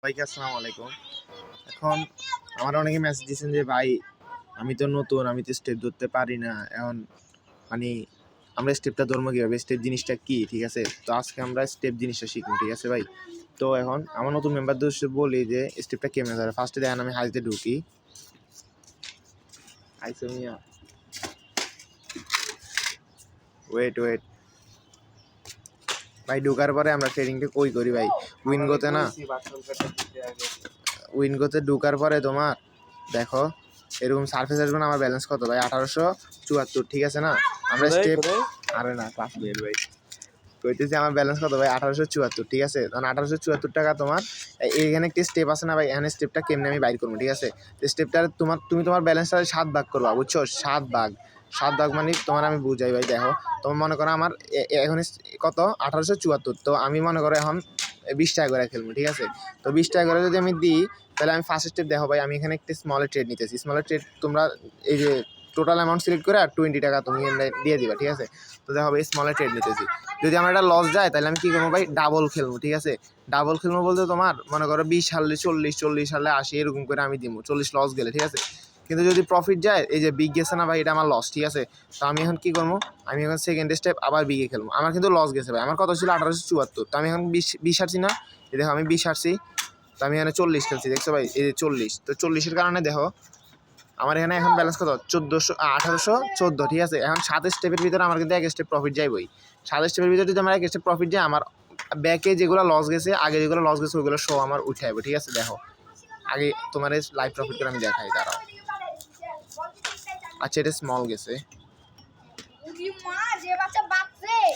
ভাইকে আসসালামু আলাইকুম। এখন আমার অনেকে মেসেজ দিয়েছেন যে ভাই আমি তো নতুন, আমি তো স্টেপ ধরতে পারি না। এখন মানে আমরা স্টেপটা ধরবো কিভাবে? স্টেপ জিনিসটা কি? ঠিক আছে? তো আজকে আমরা স্টেপ জিনিসটা শিখবো, ঠিক আছে ভাই? তো এখন আমার নতুন মেম্বারদের বলি যে স্টেপটা কেমনে ধরে। ফার্স্টে দেখেন আমি হাইতে ঢুকি। আইসোমিয়া ওয়েট ভাই, ঢুকার পরে আমরা ট্রেডিংটা কই করি ভাই? উইনগোতে না, উইনগোতে ঢুকার পরে তোমার দেখো এরকম সার্ফেস আসবে না। আমার ব্যালেন্স কত ভাই? 1874, ঠিক আছে না? আমরা স্টেপ আরে না ক্লাস বের ভাই কইতেছি আমার ব্যালেন্স কত ভাই? 1874, ঠিক আছে? তখন 1874 টাকা তোমার এখানে একটি স্টেপ আছে না ভাই? এখানে স্টেপটা কেমনে আমি বাইর করবো, ঠিক আছে? তো স্টেপটা তুমি তোমার ব্যালেন্সটা 7 ভাগ করবা, বুঝছো? 7 ভাগ মানে তোমার আমি বুঝাই ভাই। দেখো তোমার মনে করো আমার এখন কত 1874, তো আমি মনে করো এখন 20 টাকা করে খেলবো, ঠিক আছে? তো 20 টাকা করে যদি আমি দিই তাহলে আমি ফার্স্ট স্টেপ দেখো ভাই, আমি এখানে একটি স্মলের ট্রেড নিতেছি। স্মলের ট্রেড তোমরা এই যে টোটাল অ্যামাউন্ট সিলেক্ট করে আর 20 টাকা তুমি দিয়ে দিবা, ঠিক আছে? তো দেখো ভাই স্মলের ট্রেড নিতেছি। যদি আমার এটা লস যায় তাহলে আমি কী করবো ভাই? ডাবল খেলবো, ঠিক আছে? ডাবল খেলবো বলতে তোমার মনে করো 20 হারলে 40, 40 হারলে 80, এরকম করে আমি দিব 40 লস গেলে, ঠিক আছে? কিন্তু যদি প্রফিট যায়, এই যে বিগ গেছে না ভাই, এটা আমার লস, ঠিক আছে? তো আমি এখন কী করবো? আমি এখন সেকেন্ড স্টেপ আবার বিগে খেলবো। আমার কিন্তু লস গেছে ভাই, আমার কত ছিল? 1874, তো আমি এখন 20 হারছি না? এই দেখো আমি 20 হারছি, তো আমি এখানে 40 খেলছি, দেখছো ভাই? এই যে 40, তো 40-এর কারণে দেখো আমার এখানে এখন ব্যালেন্স কত? 1814, ঠিক আছে? এখন 7 স্টেপের ভিতরে আমার কিন্তু 1 স্টেপ প্রফিট যাইবই। 7 স্টেপের ভিতরে যদি আমার 1 স্টেপ প্রফিট যায়, আমার ব্যাকে যেগুলো লস গেছে, আগে যেগুলো লস গেছে ওইগুলো শো আমার উঠে আসবে, ঠিক আছে? দেখো আগে তোমার লাইভ প্রফিট করে আমি দেখাই, দাঁড়াও। আচ্ছা এটা স্মল গেছে,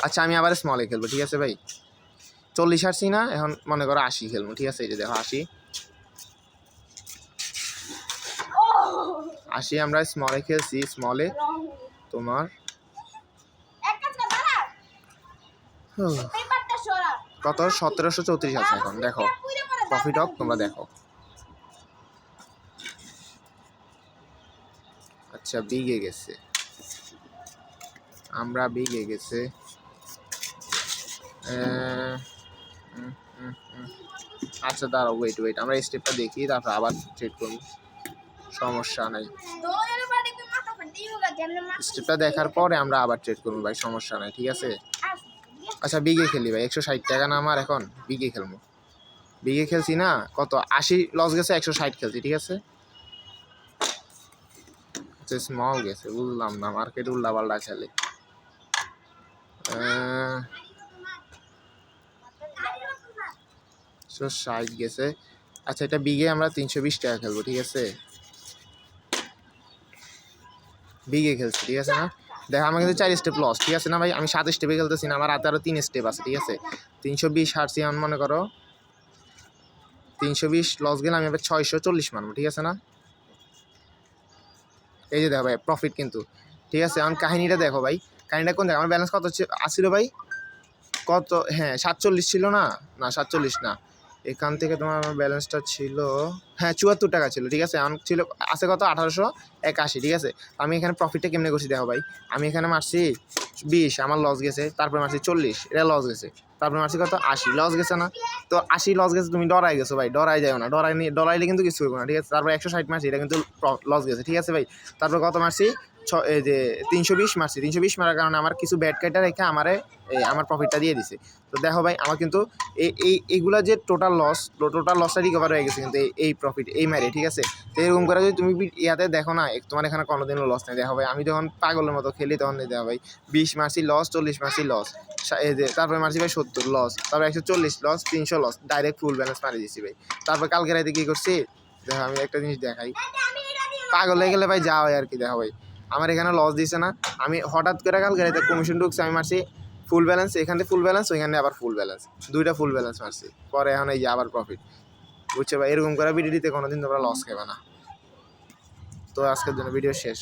আচ্ছা আমি আবার স্মলে খেলবো, ঠিক আছে ভাই? 40 হারছি না, এখন মনে করো 80 খেলবো, ঠিক আছে? এই যে দেখো 80 আমরা স্মলে খেলছি। স্মলে তোমার কত? 1734 আছে এখন। দেখো প্রফিট হোক, তোমরা দেখো। আচ্ছা বিগে গেছে, আমরা বিগে গেছে। আচ্ছা দাঁড়াও, ওয়েট আমরা স্টেপটা দেখি, তারপর আবার ট্রেড করবো, সমস্যা নাই। স্টেপটা দেখার পরে আমরা আবার ট্রেড করবো ভাই, সমস্যা নাই, ঠিক আছে? আচ্ছা বিগে খেলি ভাই, 160 টাকা না আমার এখন? বিগে খেলবো, বিগে খেলছি না, কত 80 লস গেছে, 160 খেলছি, ঠিক আছে? আচ্ছা স্মল গেছে, বুঝলাম না, মার্কেট উল্লাপাল্টা খেলে। 60 গেছে। আচ্ছা এটা বিগে আমরা 320 টাকা খেলবো, ঠিক আছে? বিগে খেলছি, ঠিক আছে না? দেখো আমার কিন্তু 4 স্টেপ লস, ঠিক আছে না ভাই? আমি 7 স্টেপে খেলতেছি না, আমার হাতে আরো 3 স্টেপ আছে, ঠিক আছে? 320 হারছি, আমি মনে করো 320 লস গেলে আমি এবার 640 মারবো, ঠিক আছে না? এই যে দেখো ভাই প্রফিট কিন্তু, ঠিক আছে? এখন কাহিনীটা দেখো ভাই, কাহিনীটা কোন দেখো, আমার ব্যালেন্স কত আসছিল ভাই? কত? হ্যাঁ 47 ছিল না? না 47 না, এখান থেকে তোমার আমার ব্যালেন্সটা ছিল, হ্যাঁ 74 টাকা ছিল, ঠিক আছে? আমার ছিল আছে কত? 1881, ঠিক আছে? আমি এখানে প্রফিটটা কেমনে করছি দেখো ভাই, আমি এখানে মারছি 20, আমার লস গেছে, তারপরে মারছি 40, এটা লস গেছে, তারপরে মারছি কত? 80, লস গেছে না? তো 80 লস গেছে, তুমি ডরাই গেছো ভাই, ডরাই যাও না, ডরাইলে কিন্তু কিছু করবো না, ঠিক আছে? তারপরে 160 মারছি, এটা কিন্তু লস গেছে, ঠিক আছে ভাই? তারপর কত মারছি? এই যে 320 মারছি, 320 মারার কারণে আমার কিছু ব্যাট কাটা রেখে আমার প্রফিটটা দিয়ে দিছে। তো দেখো ভাই আমার কিন্তু এইগুলা যে টোটাল লসটা রিকভার হয়ে গেছে কিন্তু এই প্রফিট এই মারে, ঠিক আছে? তো এরকম করে যদি তুমি ইয়াতে দেখো না, তোমার এখানে কোনোদিনও লস নেই। দেখো ভাই আমি যখন পাগলের মতো খেলি তখন দেখো ভাই 20 মারছি লস, 40 মারছি লস, এই যে তারপরে মারছি ভাই 70 লস, তারপর 140 লস, 300 লস, ডাইরেক্ট ফুল ব্যালেন্স মারি দিচ্ছি ভাই। তারপর কালকে রাতে কী করছি দেখো, আমি একটা জিনিস দেখাই, পাগল হয়ে গেলে ভাই যা হয় আর কি। দেখো ভাই আমার এখানে লস দিছে না, আমি হঠাৎ করে কালকে রাতে কমিশন ঢুকছে, আমি মারছি ফুল ব্যালেন্স, এখানে ফুল ব্যালেন্স, ওইখানে আবার ফুল ব্যালেন্স, দুইটা ফুল ব্যালেন্স মারছি, পরে এখন এই যে আবার প্রফিট, বুঝছো ভাই? এরকম করে ভিডিওতে কোনোদিন তোমরা লস খাবে না। তো আজকের জন্য ভিডিও শেষ।